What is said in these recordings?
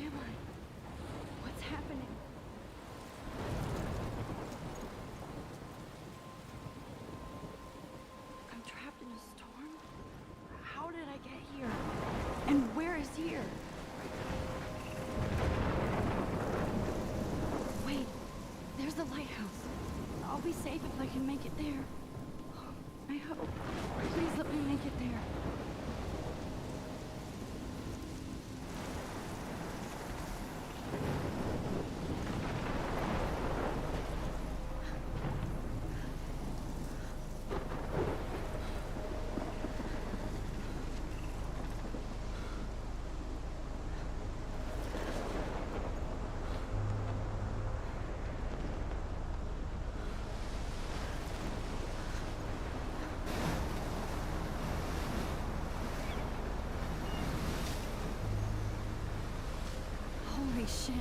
am I? What's happening? I'm trapped in a storm? How did I get here? And where is here? Wait, there's the lighthouse. I'll be safe if I can make it there. I hope. Please let me make it there. Holy shit.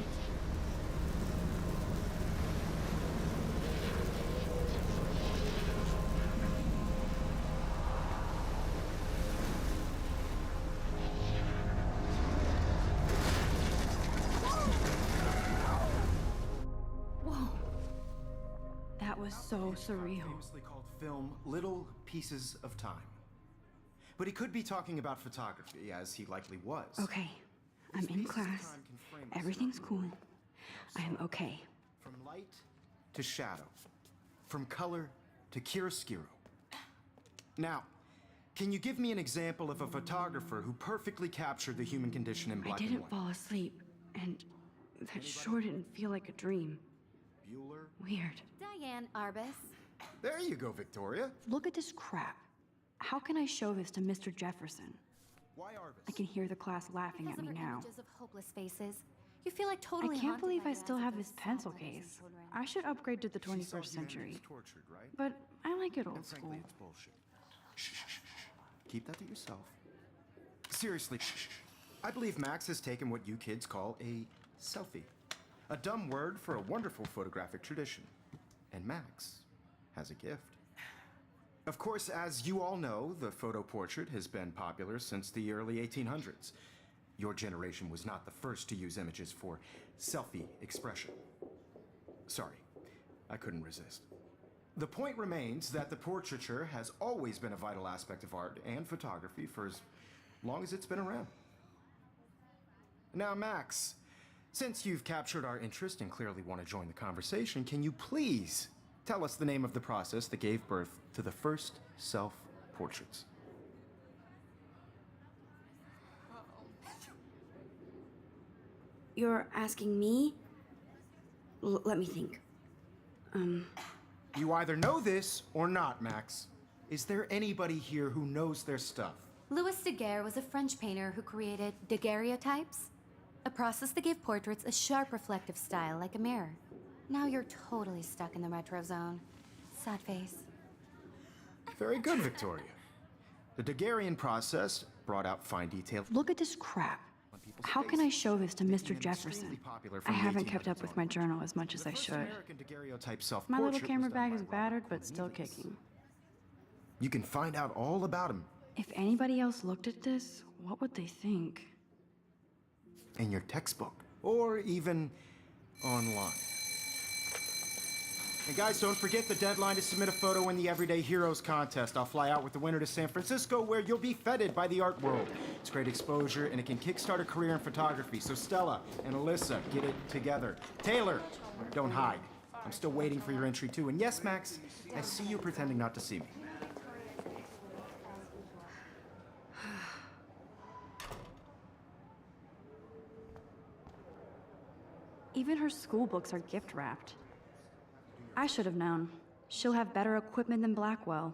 Whoa. That was so surreal. Famously called film Little Pieces of Time. But he could be talking about photography, as he likely was. Okay, I'm in class. Everything's cool. I am okay. From light to shadow. From color to chiaroscuro. Now, can you give me an example of a photographer who perfectly captured the human condition in black and I didn't white? fall asleep, and that sure didn't feel like a dream. Bueller? Weird. Diane Arbus. There you go, Victoria. Look at this crap. How can I show this to Mr. Jefferson? Why Arbus? I can hear the class laughing Because at of me her now. images of hopeless faces. You feel like I totally can't haunted believe by I her still as have if this those pencil sad letters case. and children. I should upgrade to the She saw 21st century. humanities tortured, right? But I like it old And frankly, school. it's bullshit. Shh, shh, shh, shh. Keep that to yourself. Seriously, shh, shh. I believe Max has taken what you kids call a selfie. A dumb word for a wonderful photographic tradition. And Max has a gift. Of course, as you all know, the photo portrait has been popular since the early 1800s. Your generation was not the first to use images for selfie expression. Sorry, I couldn't resist. The point remains that the portraiture has always been a vital aspect of art and photography for as long as it's been around. Now, Max, since you've captured our interest and clearly want to join the conversation, can you please tell us the name of the process that gave birth to the first self-portraits? You're asking me? Let me think. You either know this or not, Max. Is there anybody here who knows their stuff? Louis Daguerre was a French painter who created daguerreotypes, a process that gave portraits a sharp reflective style like a mirror. Now you're totally stuck in the retro zone. Sad face. Very good, Victoria. The Daguerrean process brought out fine detail. Look at this crap. How can I show this to Mr. Jefferson? I haven't kept up with my journal as much as I should. My little camera bag is battered, but still kicking. You can find out all about him If anybody else looked at this, what would they think? in your textbook, or even online. And guys, don't forget the deadline to submit a photo in the Everyday Heroes contest. I'll fly out with the winner to San Francisco, where you'll be feted by the art world. It's great exposure, and it can kickstart a career in photography. So Stella and Alyssa, get it together. Taylor, don't hide. I'm still waiting for your entry too. And yes, Max, I see you pretending not to see me. Even her school books are gift wrapped. I should have known. She'll have better equipment than Blackwell.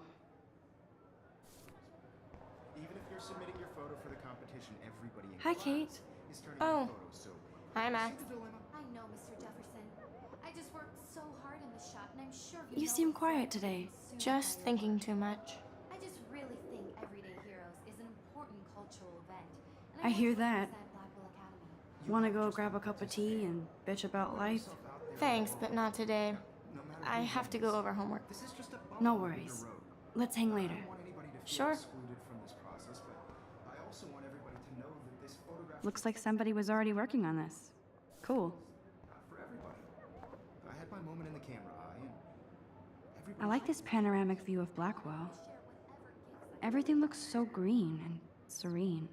Even if you're submitting your photo for the competition, everybody in Hi, class Kate. is turning Oh. in photos, so Hi, Max. I know, Mr. Jefferson. I just worked so hard in the shot, and I'm sure You know seem it's quiet like today. soon Just I- thinking too much. I just really think Everyday Heroes is an important cultural event. And I hear want to that. represent Blackwell Academy. Want to go grab a cup of tea and bitch about life? Thanks, but not today. I have to go over homework. this is just a bump No along worries. the road. Let's hang later. I don't want anybody to feel Sure. excluded from this process, but I also want everybody to know that this photographic Looks like somebody was already working on this. Cool. For everybody. I had my moment in the camera eye, and everybody... I like this panoramic view of Blackwell. Everything looks so green and serene.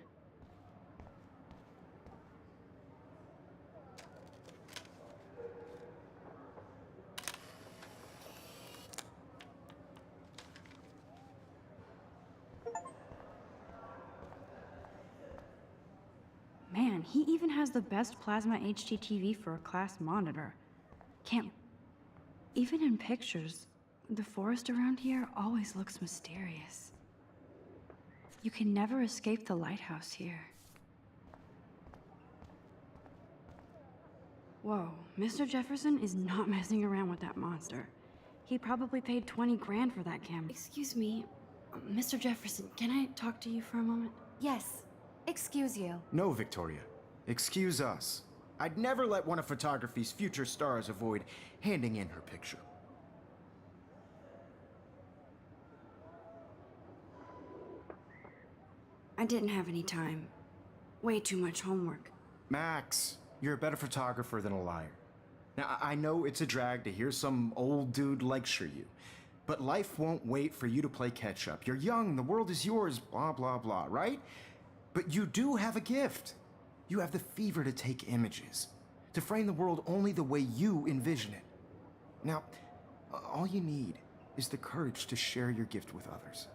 Man, he even has the best plasma HDTV for a class monitor. Can't... Even in pictures, the forest around here always looks mysterious. You can never escape the lighthouse here. Whoa, Mr. Jefferson is not messing around with that monster. He probably paid 20 grand for that camera. Excuse me, Mr. Jefferson, can I talk to you for a moment? Yes. Excuse you. No, Victoria. Excuse us. I'd never let one of photography's future stars avoid handing in her picture. I didn't have any time. Way too much homework. Max, you're a better photographer than a liar. Now, I know it's a drag to hear some old dude lecture you, but life won't wait for you to play catch-up. You're young, the world is yours, blah, blah, blah, right? But you do have a gift. You have the fever to take images, to frame the world only the way you envision it. Now, all you need is the courage to share your gift with others.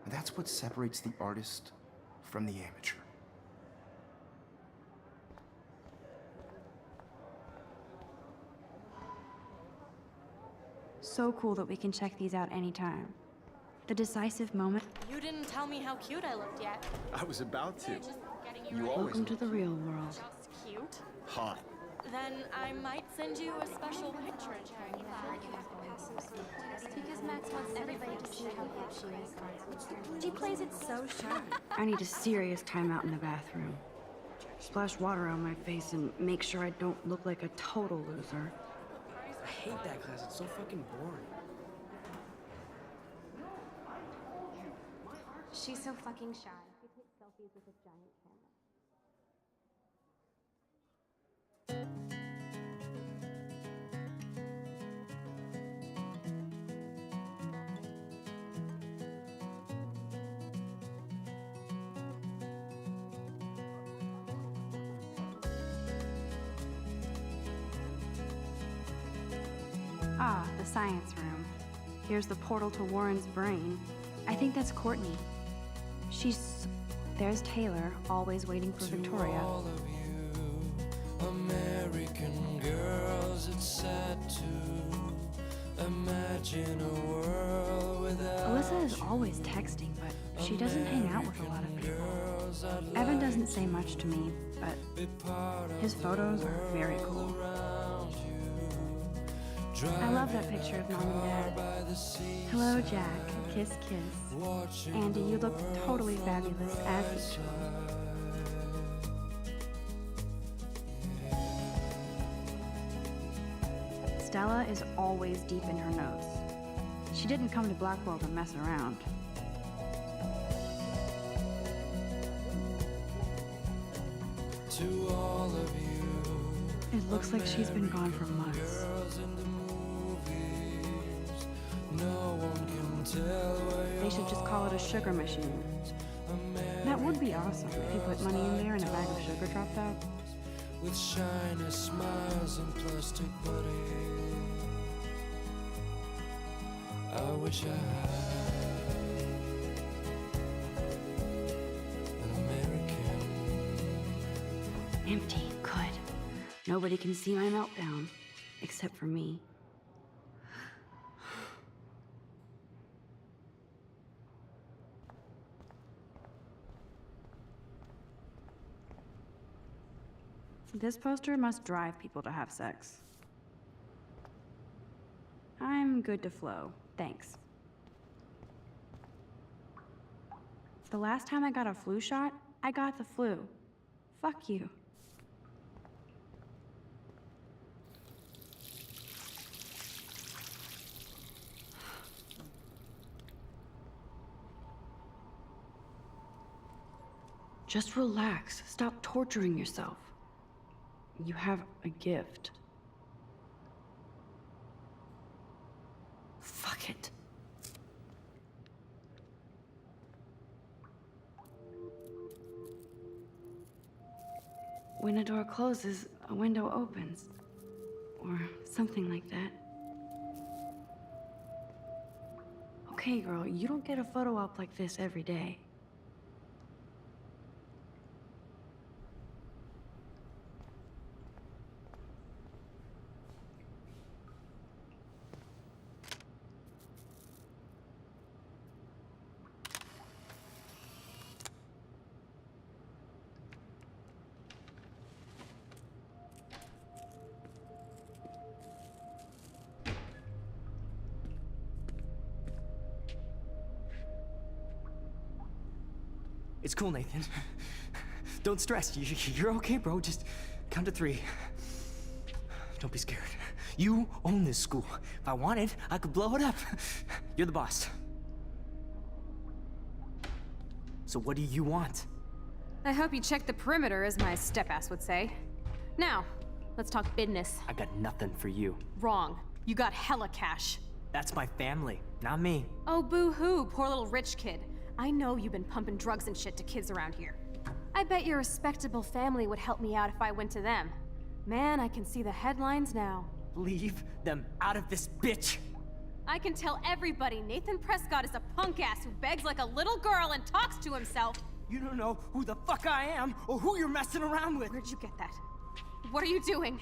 And that's what separates the artist from the amateur. So cool that we can check these out anytime. The decisive moment. You didn't tell me how cute I looked yet. I was about to. Just getting you You ready. always Welcome to the real world. Just cute. hot. Then I might send you a special picture. Because Max wants everybody to see how good she is. She plays it so shy. I need a serious timeout in the bathroom. Splash water on my face and make sure I don't look like a total loser. I hate that class. It's so fucking boring. She's so fucking shy. She takes selfies with a giant camera. Ah, the science room. Here's the portal to Warren's brain. I think that's Courtney. There's Taylor, always waiting for Victoria. To all of you, American girls, it's sad to imagine a world without Alyssa is always texting, but she doesn't hang out with a lot of people. girls. I'd Evan doesn't say much to me, but be part of his photos are very cool. around you. I love that picture of Mom and Dad. By the sea, Hello, Jack. Kiss, kiss. watching Andy, you look totally fabulous as usual. Stella is always deep in her notes. She didn't come to Blackwell to mess around. to all of you. It looks like she's been gone for months. Girls in the movies, no one can tell where They should just call it a sugar machine. That would be awesome if you put money in there and a bag of sugar dropped out. with shiny smiles and plastic buddies. I wish I had an American. Empty. Good. Nobody can see my meltdown. Except for me. This poster must drive people to have sex. I'm good to flow. Thanks. The last time I got a flu shot, I got the flu. Fuck you. Just relax. Stop torturing yourself. You have a gift. Fuck it. When a door closes, a window opens. Or something like that. Okay, girl, you don't get a photo op like this every day. It's cool, Nathan. Don't stress. You're okay, bro. Just count to 3. Don't be scared. You own this school. If I wanted, I could blow it up. You're the boss. So what do you want? I hope you checked the perimeter, as my step-ass would say. Now, let's talk business. I got nothing for you. Wrong. You got hella cash. That's my family, not me. Oh, boo-hoo, poor little rich kid. I know you've been pumping drugs and shit to kids around here. I bet your respectable family would help me out if I went to them. Man, I can see the headlines now. Leave them out of this bitch. I can tell everybody Nathan Prescott is a punk ass who begs like a little girl and talks to himself. You don't know who the fuck I am or who you're messing around with. Where'd you get that? What are you doing?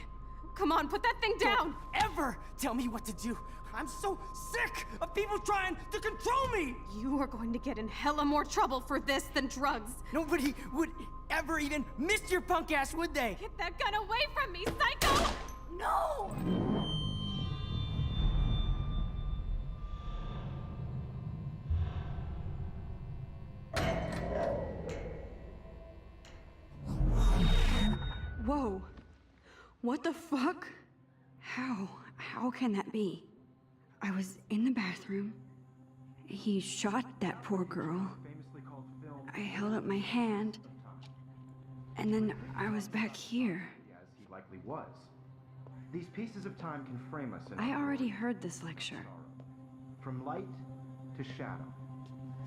Come on, put that thing down! Don't ever tell me what to do. I'm so sick of people trying to control me! You are going to get in hella more trouble for this than drugs. Nobody would ever even miss your punk ass, would they? Get that gun away from me, psycho! No! Whoa. What the fuck? How can that be? I was in the bathroom. He shot that poor girl. I held up my hand. And then I was back here. As he likely was. These pieces of time can frame us in I our already world. heard this lecture. From light to shadow.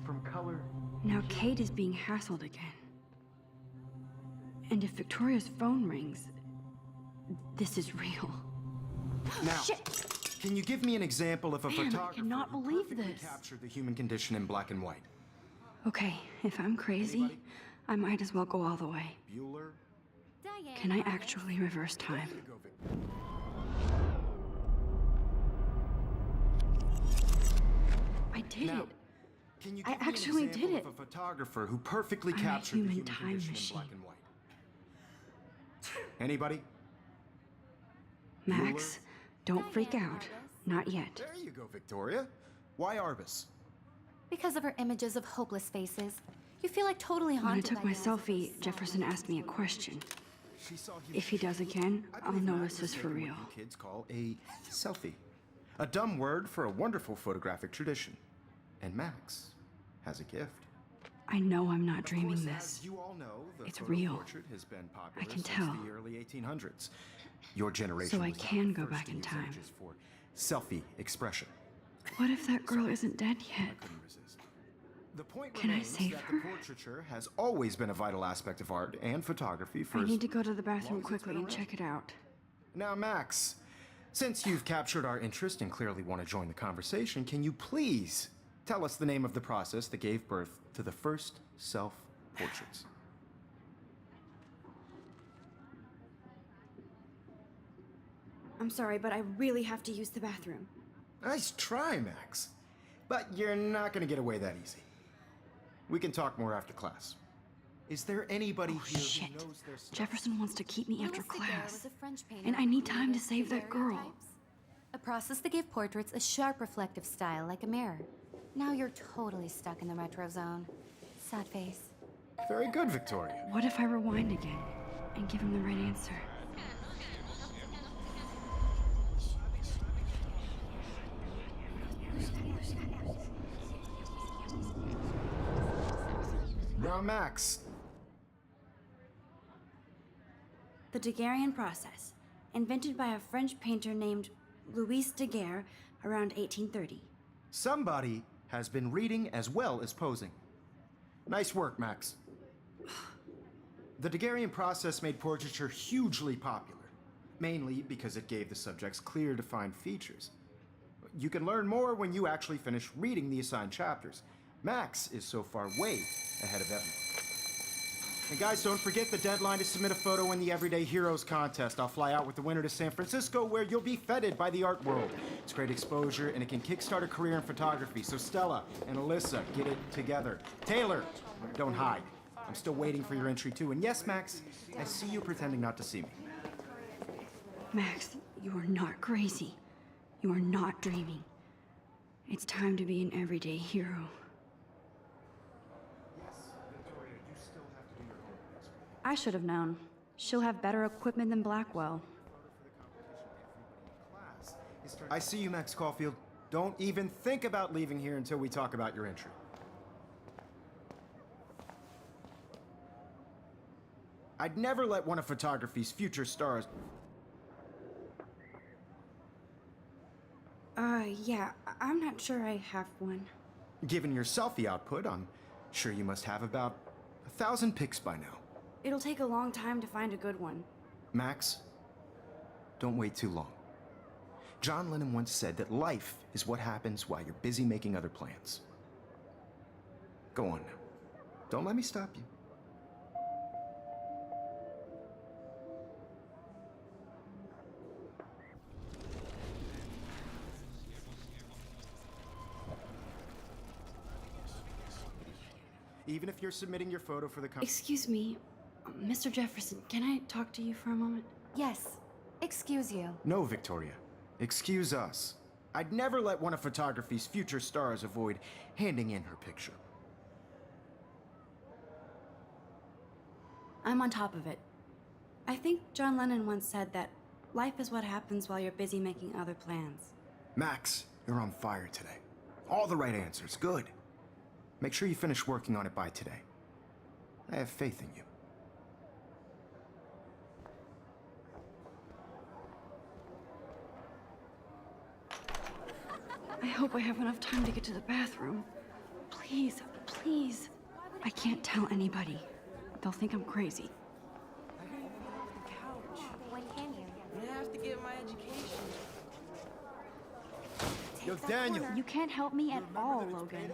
From color. Now Kate is being hassled again. And if Victoria's phone rings, this is real. Now, Shit! can you give me an example of a Man, I photographer cannot who believe perfectly this. captured the human condition in black and white? Okay, if I'm crazy, Anybody? I might as well go all the way. Bueller? Diane, Can I actually reverse time? Go, Vic. I did Now, it. can you I give me an actually example did it. of a photographer who perfectly I'm a captured the human human time condition machine. in black and white? Anybody? Max, don't freak Diane out. Arbus. Not yet. There you go, Victoria. Why Arbus? Because of her images of hopeless faces, you feel like totally When I haunted. took by my those selfie, sad Jefferson asked me a faces. question. She saw human If he does again, I I'll believe know Max this has is for taken real. what you kids call a selfie. A dumb word for a wonderful photographic tradition. And Max has a gift. I know I'm not Of dreaming course, this. As you all know, the It's photo real. portrait has been popular can since tell. the early 1800s. Your generation So I was not can the go first back to in use time. images for selfie expression. What if that girl isn't dead I yet? couldn't resist. The point Can I remains save that her? the portraiture has always been a vital aspect of art and photography for I as need to go to the bathroom long as it's quickly been and around. check it out. Now, Max, since you've captured our interest and clearly want to join the conversation, can you please tell us the name of the process that gave birth to the first self-portraits? I'm sorry, but I really have to use the bathroom. Nice try, Max. But you're not going to get away that easy. We can talk more after class. Is there anybody Oh, here shit. who knows their stuff? Jefferson wants to keep me after Louis Daguerre class. was a French painter And I who need time to created save that girl. daguerreotypes, a process that gave portraits a sharp reflective style like a mirror. Now you're totally stuck in the retro zone. Sad face. Very good, Victoria. What if I rewind again and give him the right answer? Now, Max, The Daguerrean process, invented by a French painter named Louis Daguerre around 1830. Somebody has been reading as well as posing. Nice work, Max. The Daguerrean process made portraiture hugely popular, mainly because it gave the subjects clear, defined features. You can learn more when you actually finish reading the assigned chapters. Max is so far way ahead of everyone. And guys, don't forget the deadline to submit a photo in the Everyday Heroes contest. I'll fly out with the winner to San Francisco, where you'll be feted by the art world. It's great exposure, and it can kickstart a career in photography. So Stella and Alyssa, get it together. Taylor, don't hide. I'm still waiting for your entry too. And yes, Max, I see you pretending not to see me. Max, you are not crazy. You are not dreaming. It's time to be an everyday hero. I should have known. She'll have better equipment than Blackwell. I see you, Max Caulfield. Don't even think about leaving here until we talk about your entry. I'd never let one of photography's future stars... Yeah, I'm not sure I have one. Given your selfie output, I'm sure you must have about 1,000 pics by now. It'll take a long time to find a good one. Max, don't wait too long. John Lennon once said that life is what happens while you're busy making other plans. Go on now. Don't let me stop you. Even if you're submitting your photo for the Excuse me, Mr. Jefferson, can I talk to you for a moment? Yes. Excuse you. No, Victoria. Excuse us. I'd never let one of photography's future stars avoid handing in her picture. I'm on top of it. I think John Lennon once said that life is what happens while you're busy making other plans. Max, you're on fire today. All the right answers. Good. Make sure you finish working on it by today. I have faith in you. I hope I have enough time to get to the bathroom. Please, please. I can't tell anybody. They'll think I'm crazy. When can you? I have to get my education. Yo, Daniel. You can't help me at all, Logan.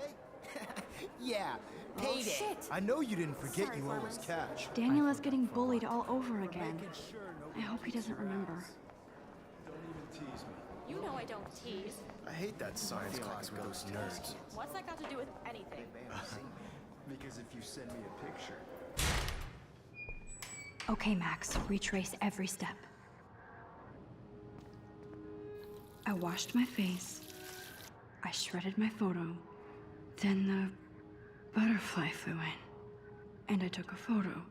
Yeah, payday. shit. I know you didn't forget you owe us cash. Daniel is getting bullied all over again. I hope he doesn't remember. You know I don't tease. I hate that science class with those nerds. What's that got to do with anything? Because if you send me a picture... Okay, Max, retrace every step. I washed my face. I shredded my photo. Then the butterfly flew in. And I took a photo.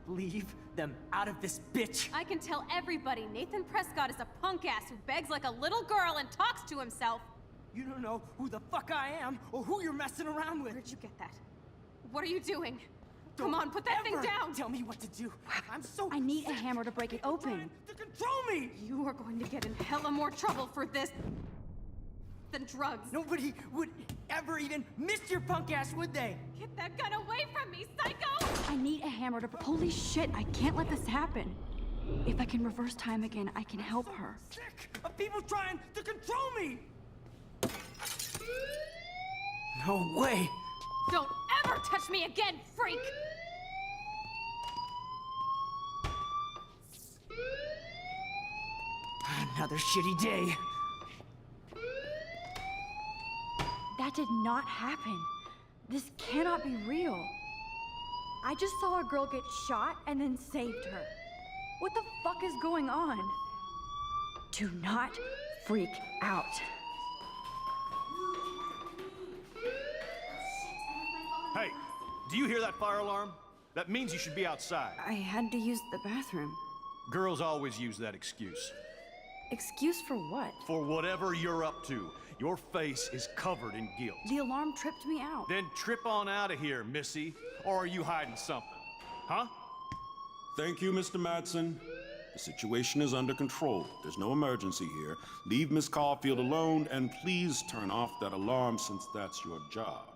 Leave them out of this bitch. I can tell everybody Nathan Prescott is a punk ass who begs like a little girl and talks to himself. You don't know who the fuck I am or who you're messing around with. Where'd you get that? What are you doing? Come on, put that thing Ever down! Tell me what to do. I'm so I need a sick hammer to break it open. trying to control me. You are going to get in hella more trouble for this than drugs. Nobody would ever even miss your punk ass, would they? Get that gun away from me, psycho! I need a hammer to... Holy shit, I can't let this happen. If I can reverse time again, I can help her. Sick of people trying to control me. No way. Don't ever touch me again, freak! Another shitty day. That did not happen. This cannot be real. I just saw a girl get shot and then saved her. What the fuck is going on? Do not freak out. Hey, do you hear that fire alarm? That means you should be outside. I had to use the bathroom. Girls always use that excuse. Excuse for what? For whatever you're up to. Your face is covered in guilt. The alarm tripped me out. Then trip on out of here, Missy. Or are you hiding something? Huh? Thank you, Mr. Madsen. The situation is under control. There's no emergency here. Leave Miss Caulfield alone, and please turn off that alarm since that's your job.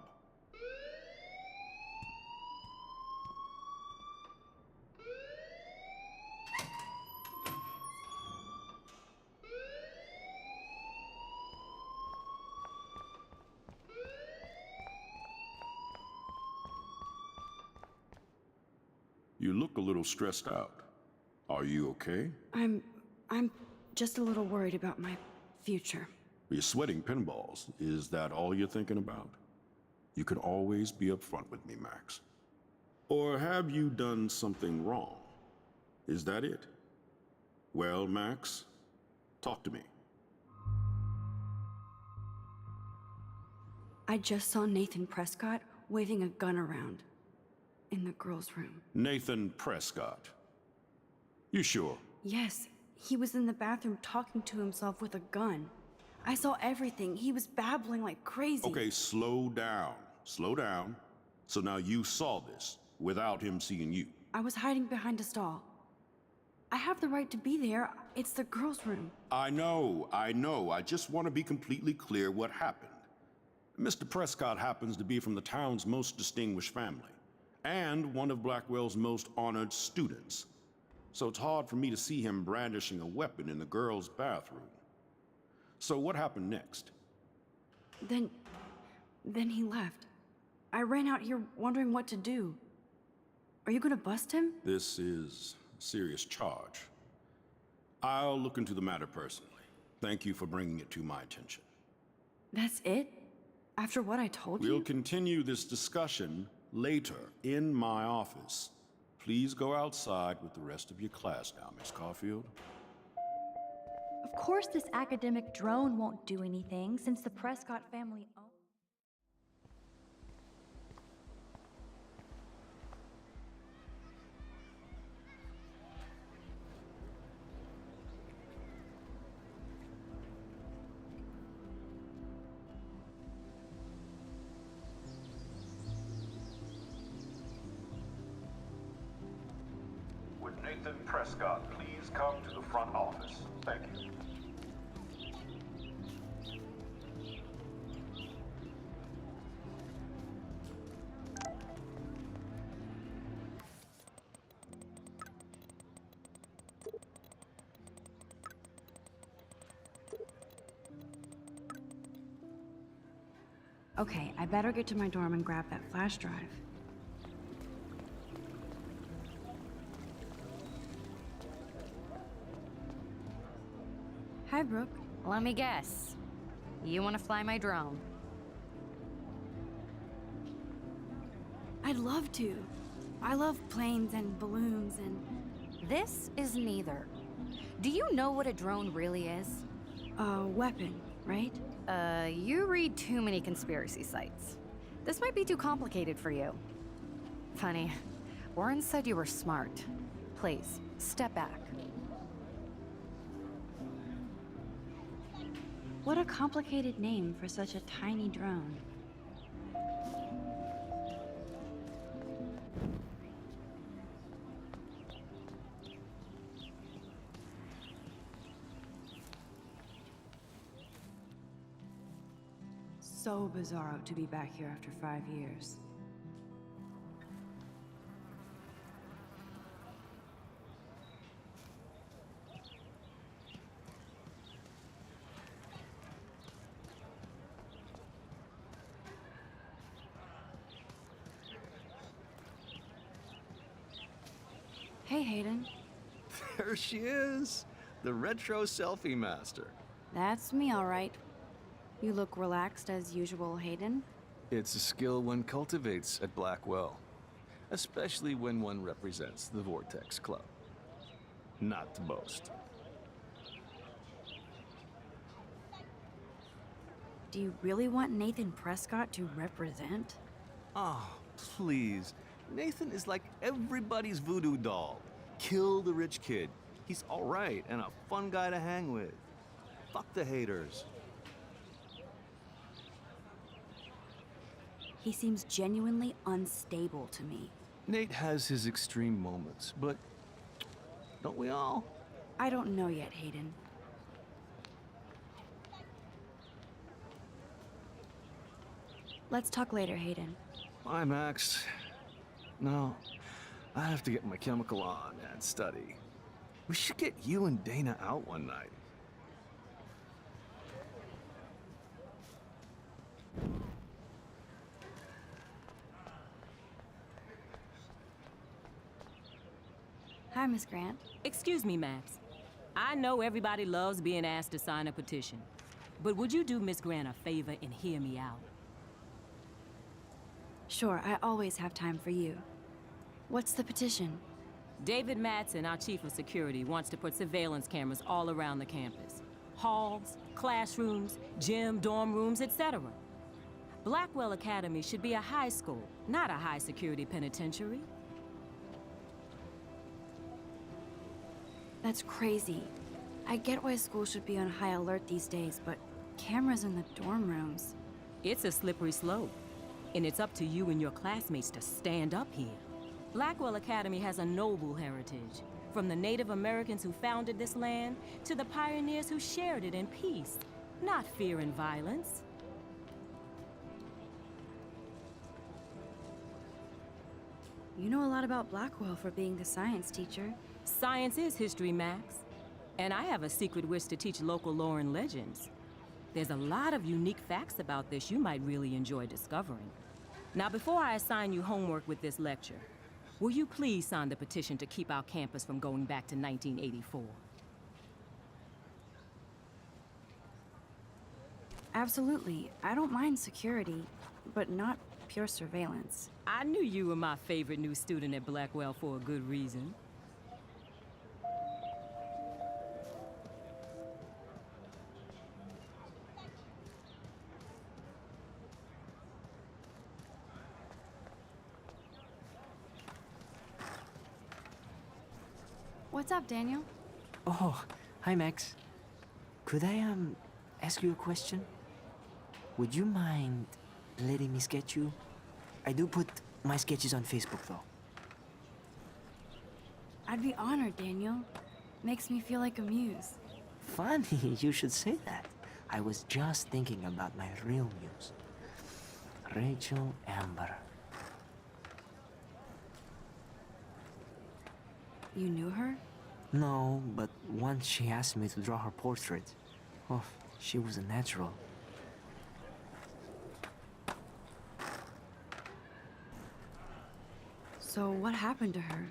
You look a little stressed out. Are you okay? I'm just a little worried about my future. You're sweating pinballs. Is that all you're thinking about? You can always be upfront with me, Max. Or have you done something wrong? Is that it? Well, Max, talk to me. I just saw Nathan Prescott waving a gun around in the girls' room. Nathan Prescott. You sure? Yes, he was in the bathroom talking to himself with a gun. I saw everything. He was babbling like crazy. Okay, slow down. Slow down. So now you saw this without him seeing you. I was hiding behind a stall. I have the right to be there. It's the girls' room. I know. I just want to be completely clear what happened. Mr. Prescott happens to be from the town's most distinguished family, and one of Blackwell's most honored students. So it's hard for me to see him brandishing a weapon in the girls' bathroom. So what happened next? Then he left. I ran out here wondering what to do. Are you gonna bust him? This is a serious charge. I'll look into the matter personally. Thank you for bringing it to my attention. That's it? After what I told you? We'll continue this discussion later in my office. Please go outside with the rest of your class now, Miss Caulfield. Of course this academic drone won't do anything since the Prescott family owns... Would Nathan Prescott please come to the front office? Thank you. Okay, I better get to my dorm and grab that flash drive. Hi, Brooke. Let me guess. You want to fly my drone? I'd love to. I love planes and balloons and... This is neither. Do you know what a drone really is? A weapon, right? You read too many conspiracy sites. This might be too complicated for you. Funny, Warren said you were smart. Please, step back. What a complicated name for such a tiny drone. So bizarro to be back here after 5 years. Hey, Hayden. There she is, the retro selfie master. That's me, all right. You look relaxed as usual, Hayden. It's a skill one cultivates at Blackwell, especially when one represents the Vortex Club. Not to boast. Do you really want Nathan Prescott to represent? Oh, please. Nathan is like everybody's voodoo doll. Kill the rich kid. He's all right and a fun guy to hang with. Fuck the haters. He seems genuinely unstable to me. Nate has his extreme moments, but don't we all? I don't know yet, Hayden. Let's talk later, Hayden. Bye, Max. No, I have to get my chemical on and study. We should get you and Dana out one night. Hi, Miss Grant. Excuse me, Max. I know everybody loves being asked to sign a petition, but would you do Miss Grant a favor and hear me out? Sure, I always have time for you. What's the petition? David Madsen, our chief of security, wants to put surveillance cameras all around the campus. Halls, classrooms, gym, dorm rooms, etc. Blackwell Academy should be a high school, not a high-security penitentiary. That's crazy. I get why school should be on high alert these days, but cameras in the dorm rooms. It's a slippery slope, and it's up to you and your classmates to stand up here. Blackwell Academy has a noble heritage, from the Native Americans who founded this land to the pioneers who shared it in peace, not fear and violence. You know a lot about Blackwell for being the science teacher. Science is history, Max. And I have a secret wish to teach local lore and legends. There's a lot of unique facts about this you might really enjoy discovering. Now, before I assign you homework with this lecture, will you please sign the petition to keep our campus from going back to 1984? Absolutely. I don't mind security, but not pure surveillance. I knew you were my favorite new student at Blackwell for a good reason. What's up, Daniel? Oh, hi, Max. Could I, ask you a question? Would you mind letting me sketch you? I do put my sketches on Facebook, though. I'd be honored, Daniel. Makes me feel like a muse. Funny, you should say that. I was just thinking about my real muse. Rachel Amber. You knew her? No, but once she asked me to draw her portrait. Oh, she was a natural. So what happened to her?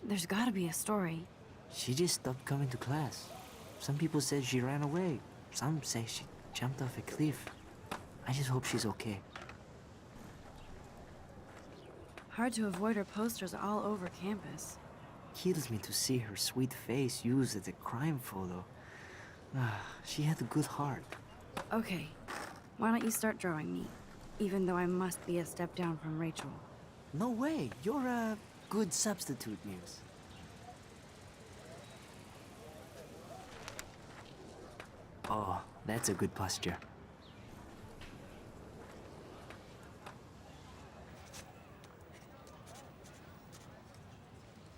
There's gotta be a story. She just stopped coming to class. Some people said she ran away. Some say she jumped off a cliff. I just hope she's okay. Hard to avoid her posters all over campus. Kills me to see her sweet face used as a crime photo. She had a good heart. Okay, why don't you start drawing me? Even though I must be a step down from Rachel. No way, you're a good substitute, Muse. Oh, that's a good posture.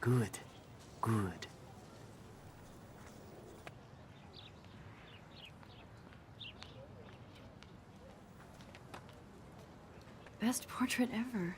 Good, good. Best portrait ever.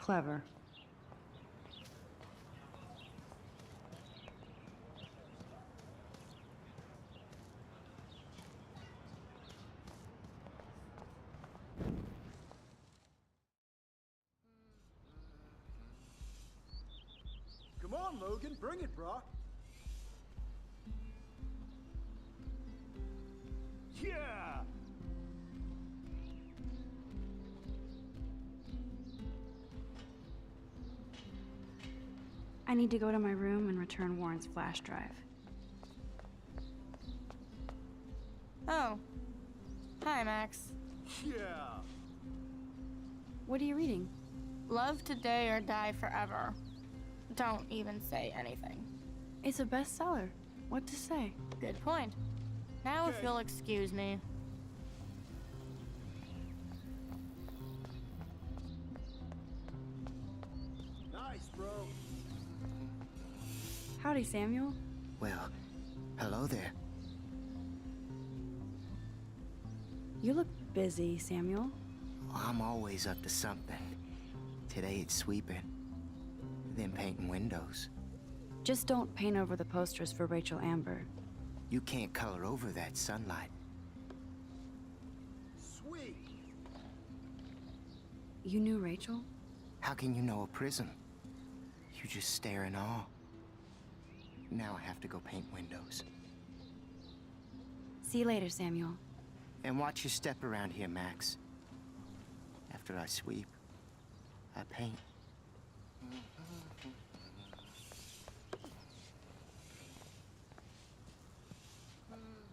Clever. Come on, Logan, bring it, brah. Yeah! I need to go to my room and return Warren's flash drive. Oh. Hi, Max. Yeah! What are you reading? Love today or die forever. Don't even say anything. It's a bestseller. What to say? Good point. Now if you'll excuse me. Nice, bro. Howdy, Samuel. Well, hello there. You look busy, Samuel. I'm always up to something. Today it's sweeping, then painting windows. Just don't paint over the posters for Rachel Amber. You can't color over that sunlight. Sweet. You knew Rachel? How can you know a prism? You just stare in awe. Now I have to go paint windows. See you later, Samuel. And watch your step around here, Max. After I sweep, I paint.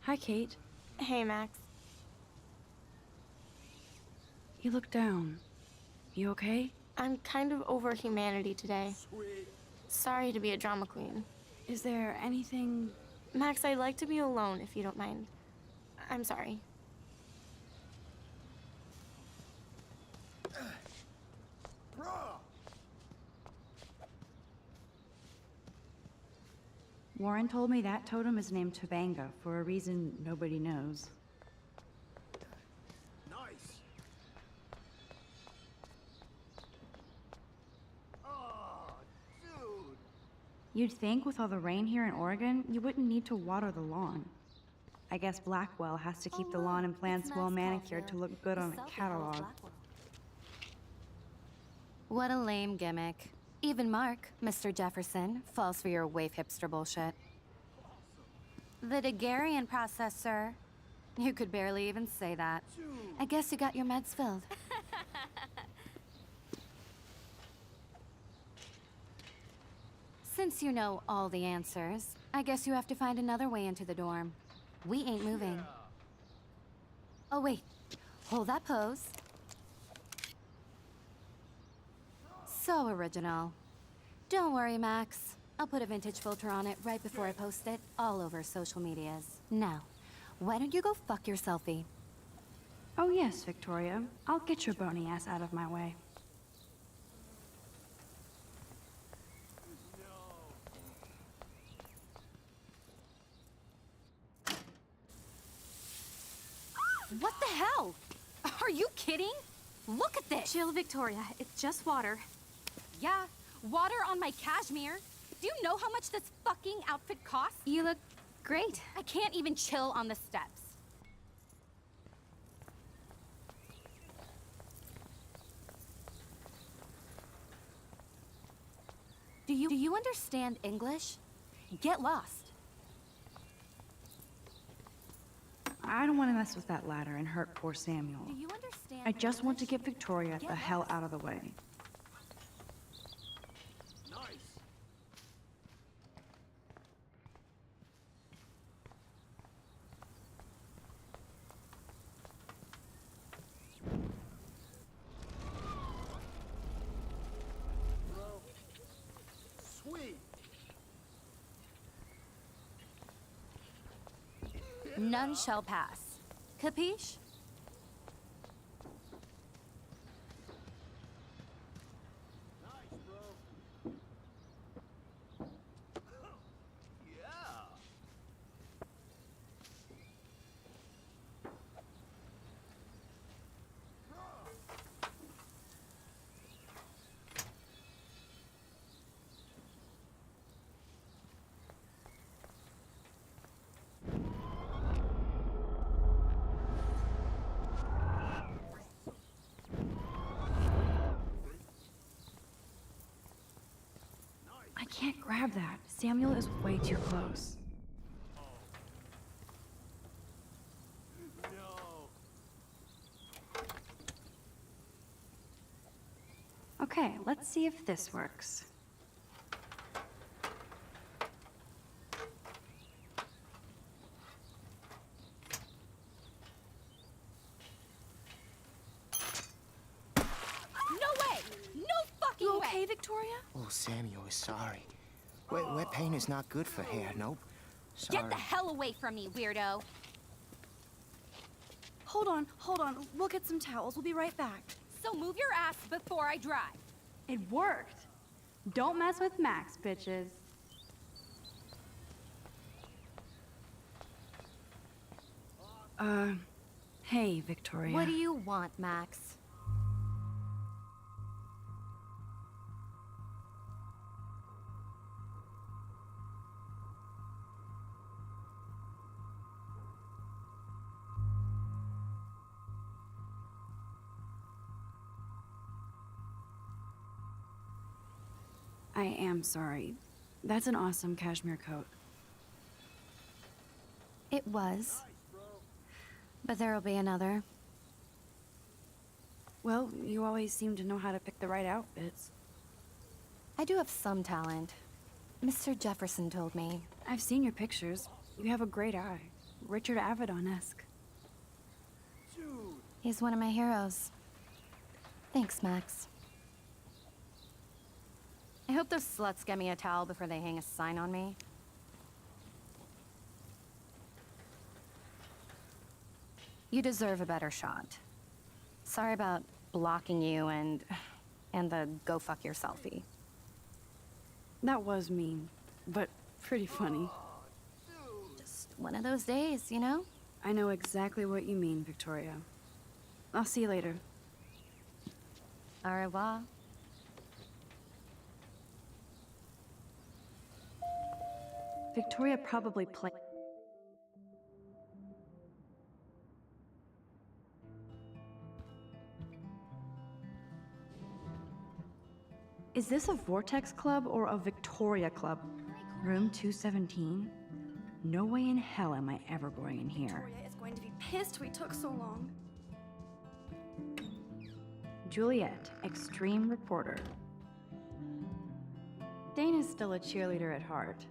Hi, Kate. Hey, Max. You look down. You okay? I'm kind of over humanity today. Sweet. Sorry to be a drama queen. Is there anything... Max, I'd like to be alone if you don't mind. I'm sorry. Warren told me that totem is named Tobanga for a reason nobody knows. Nice. Oh, dude. You'd think with all the rain here in Oregon, you wouldn't need to water the lawn. I guess Blackwell has to keep the lawn and plants well manicured to look good on a catalog. What a lame gimmick. Even Mark, Mr. Jefferson, falls for your wave hipster bullshit. The Daguerrean process, sir. You could barely even say that. I guess you got your meds filled. Since you know all the answers, I guess you have to find another way into the dorm. We ain't moving. Oh, wait. Hold that pose. So original. Don't worry, Max. I'll put a vintage filter on it right before I post it all over social medias. Now, why don't you go fuck your selfie? Oh yes, Victoria. I'll get your bony ass out of my way. What the hell? Are you kidding? Look at this! Chill, Victoria. It's just water. Yeah, water on my cashmere. Do you know how much this fucking outfit costs? You look great. I can't even chill on the steps. Do you understand English? Get lost. I don't want to mess with that ladder and hurt poor Samuel. Do you understand I just want to English? get Victoria the hell out of the way. Nice. Bro. Sweet. None shall pass. Capiche? Nice, bro. Yeah. I can't grab that. Samuel is way too close. Okay, let's see if this works. No way! No fucking You way! okay, Victoria? Oh, Samuel is sorry. Wet paint is not good for hair, nope. Sorry. Get the hell away from me, weirdo! Hold on. We'll get some towels. We'll be right back. So move your ass before I drive. It worked. Don't mess with Max, bitches. Hey, Victoria. What do you want, Max? I am sorry. That's an awesome cashmere coat. It was. But there'll be another. Well, you always seem to know how to pick the right outfits. I do have some talent. Mr. Jefferson told me. I've seen your pictures. You have a great eye. Richard Avedon-esque. He's one of my heroes. Thanks, Max. I hope those sluts get me a towel before they hang a sign on me. You deserve a better shot. Sorry about blocking you and the go fuck your selfie. That was mean, but pretty funny. Just one of those days, you know? I know exactly what you mean, Victoria. I'll see you later. Au revoir. Victoria probably played. Is this a Vortex Club or a Victoria Club? Room 217? No way in hell am I ever going in here. Victoria is going to be pissed we took so long. Juliet, extreme reporter. Dana's still a cheerleader at heart.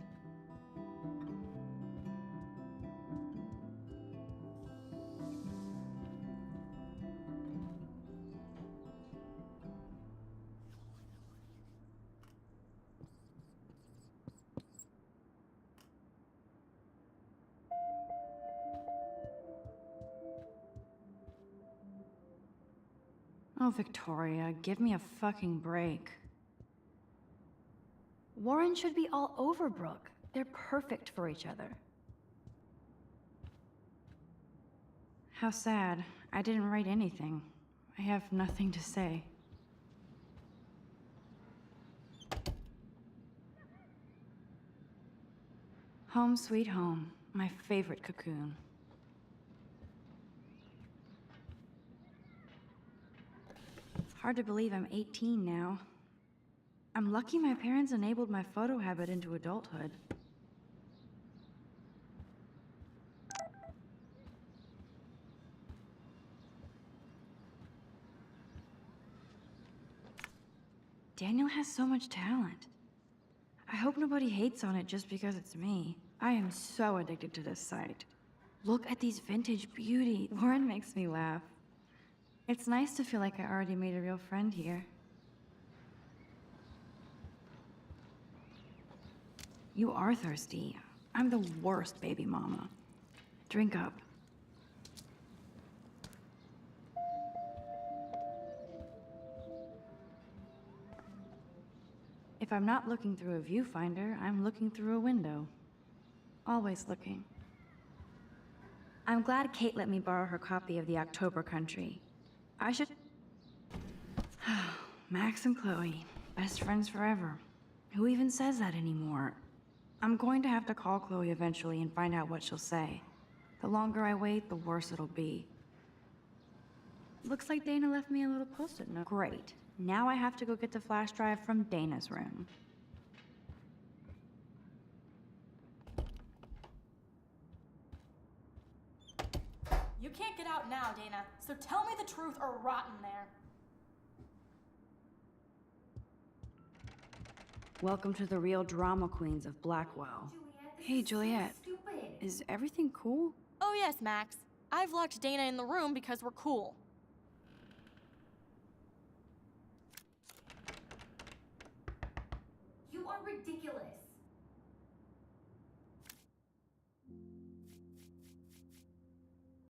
Oh, Victoria, give me a fucking break. Warren should be all over Brooke. They're perfect for each other. How sad. I didn't write anything. I have nothing to say. Home sweet home, my favorite cocoon. Hard to believe I'm 18 now. I'm lucky my parents enabled my photo habit into adulthood. Daniel has so much talent. I hope nobody hates on it just because it's me. I am so addicted to this site. Look at these vintage beauty. Lauren makes me laugh. It's nice to feel like I already made a real friend here. You are thirsty. I'm the worst baby mama. Drink up. If I'm not looking through a viewfinder, I'm looking through a window. Always looking. I'm glad Kate let me borrow her copy of the October Country. I should... Max and Chloe, best friends forever. Who even says that anymore? I'm going to have to call Chloe eventually and find out what she'll say. The longer I wait, the worse it'll be. Looks like Dana left me a little post-it note. Great. Now I have to go get the flash drive from Dana's room. You can't get out now, Dana, so tell me the truth or rot in there. Welcome to the real drama queens of Blackwell. Hey, Juliet. Is everything cool? Oh yes, Max. I've locked Dana in the room because we're cool. You are ridiculous.